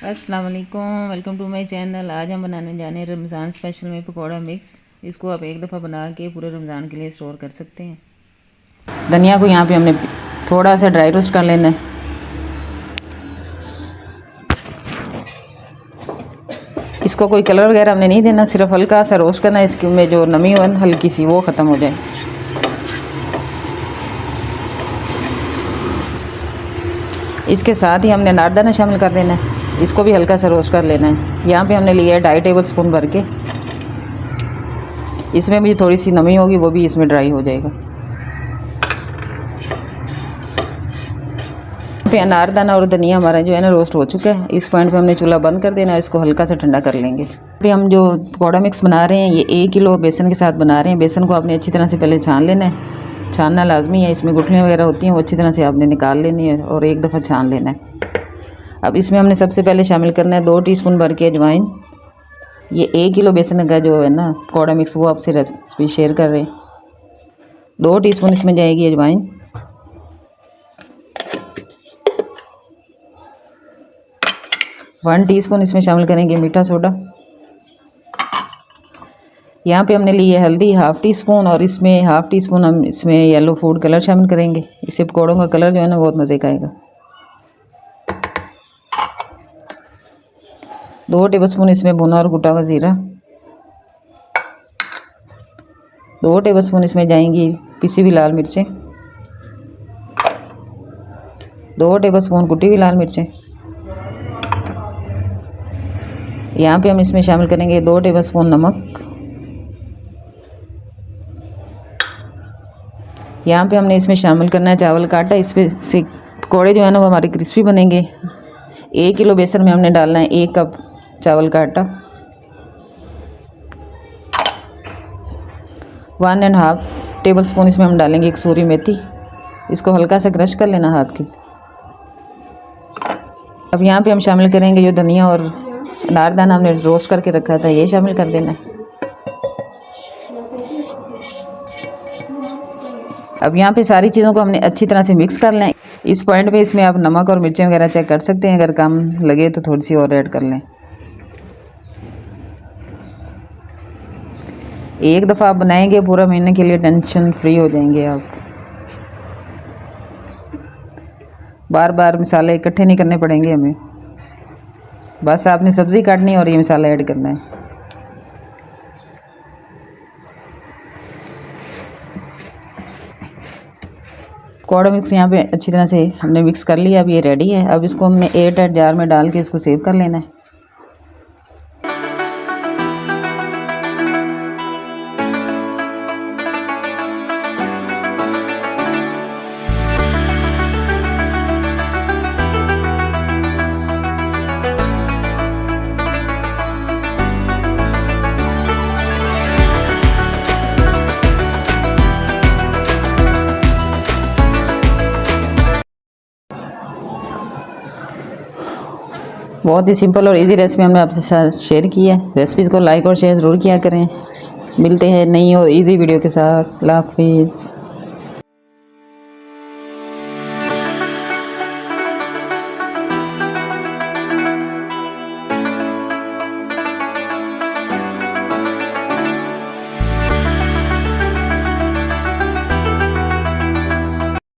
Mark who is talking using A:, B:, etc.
A: अस्सलाम वालेकुम, welcome to my channel. आज हम बनाने जाने रमज़ान स्पेशल में पकौड़ा मिक्स। इसको आप एक दफ़ा बना के पूरे रमज़ान के लिए स्टोर कर सकते हैं।
B: धनिया को यहाँ पे हमने थोड़ा सा ड्राई रोस्ट कर लेना है। इसको कोई कलर वगैरह हमने नहीं देना, सिर्फ हल्का सा रोस्ट करना है। इसके में जो नमी हो ना हल्की सी वो ख़त्म हो जाए। इसके साथ ही हमने नारदाना शामिल कर देना है। इसको भी हल्का सा रोस्ट कर लेना है। यहाँ पे हमने लिया है 2.5 टेबल स्पून भर के। इसमें भी थोड़ी सी नमी होगी, वो भी इसमें ड्राई हो जाएगा। पे अनारदाना और धनिया हमारा जो है ना रोस्ट हो चुका है। इस पॉइंट पे हमने चूल्हा बंद कर देना है। इसको हल्का सा ठंडा कर लेंगे। पे हम जो पकौड़ा मिक्स बना रहे हैं ये 1 किलो बेसन के साथ बना रहे हैं। बेसन को आपने अच्छी तरह से पहले छान लेना है। छानना लाजमी है, इसमें गुठलियाँ वगैरह होती हैं वो अच्छी तरह से आपने निकाल लेनी है और एक दफ़ा छान लेना है। अब इसमें हमने सबसे पहले शामिल करना है 2 टीस्पून भर के अजवाइन। ये 1 किलो बेसन का जो है ना पकौड़ा मिक्स वो आपसे रेसिपी शेयर कर रहे हैं। 2 टीस्पून इसमें जाएगी अजवाइन। 1 टीस्पून इसमें शामिल करेंगे मीठा सोडा। यहाँ पे हमने ली है हल्दी 1/2 टीस्पून और इसमें 1/2 टीस्पून हम इसमें येलो फूड कलर शामिल करेंगे। इससे पकौड़ों का कलर जो है ना बहुत मज़े का आएगा। 2 टेबलस्पून इसमें भुना और कुटा हुआ ज़ीरा। 2 टेबलस्पून इसमें जाएंगी पिसी हुई लाल मिर्चें। 2 टेबलस्पून कुटी हुई लाल मिर्चें। यहाँ पे हम इसमें शामिल करेंगे 2 टेबलस्पून नमक। यहाँ पे हमने इसमें शामिल करना है चावल का आटा। इस पे से पकौड़े जो है ना वो हमारे क्रिस्पी बनेंगे। 1 किलो बेसन में हमने डालना है 1 कप चावल का आटा। 1.5 टेबलस्पून इसमें हम डालेंगे कसूरी मेथी। इसको हल्का सा क्रश कर लेना हाथ के। अब यहाँ पे हम शामिल करेंगे जो धनिया और अनारदाना हमने रोस्ट करके रखा था ये शामिल कर देना है। अब यहाँ पे सारी चीज़ों को हमने अच्छी तरह से मिक्स कर लें। इस पॉइंट पे इसमें आप नमक और मिर्चें वगैरह चेक कर सकते हैं, अगर कम लगे तो थोड़ी सी और ऐड कर लें। एक दफ़ा आप बनाएंगे पूरा महीने के लिए टेंशन फ्री हो जाएंगे आप। बार बार मसाले इकट्ठे नहीं करने पड़ेंगे हमें, बस आपने सब्ज़ी काटनी है और ये मसाला ऐड करना है। पकौड़ा मिक्स यहाँ पे अच्छी तरह से हमने मिक्स कर लिया। अब ये रेडी है। अब इसको हमने एयरटाइट जार में डाल के इसको सेव कर लेना है। बहुत ही सिंपल और इजी रेसिपी हमने आपसे साथ शेयर की है। रेसिपीज़ को लाइक और शेयर ज़रूर किया करें। मिलते हैं नई और इजी वीडियो के साथ। अल्लाह हाफिज़।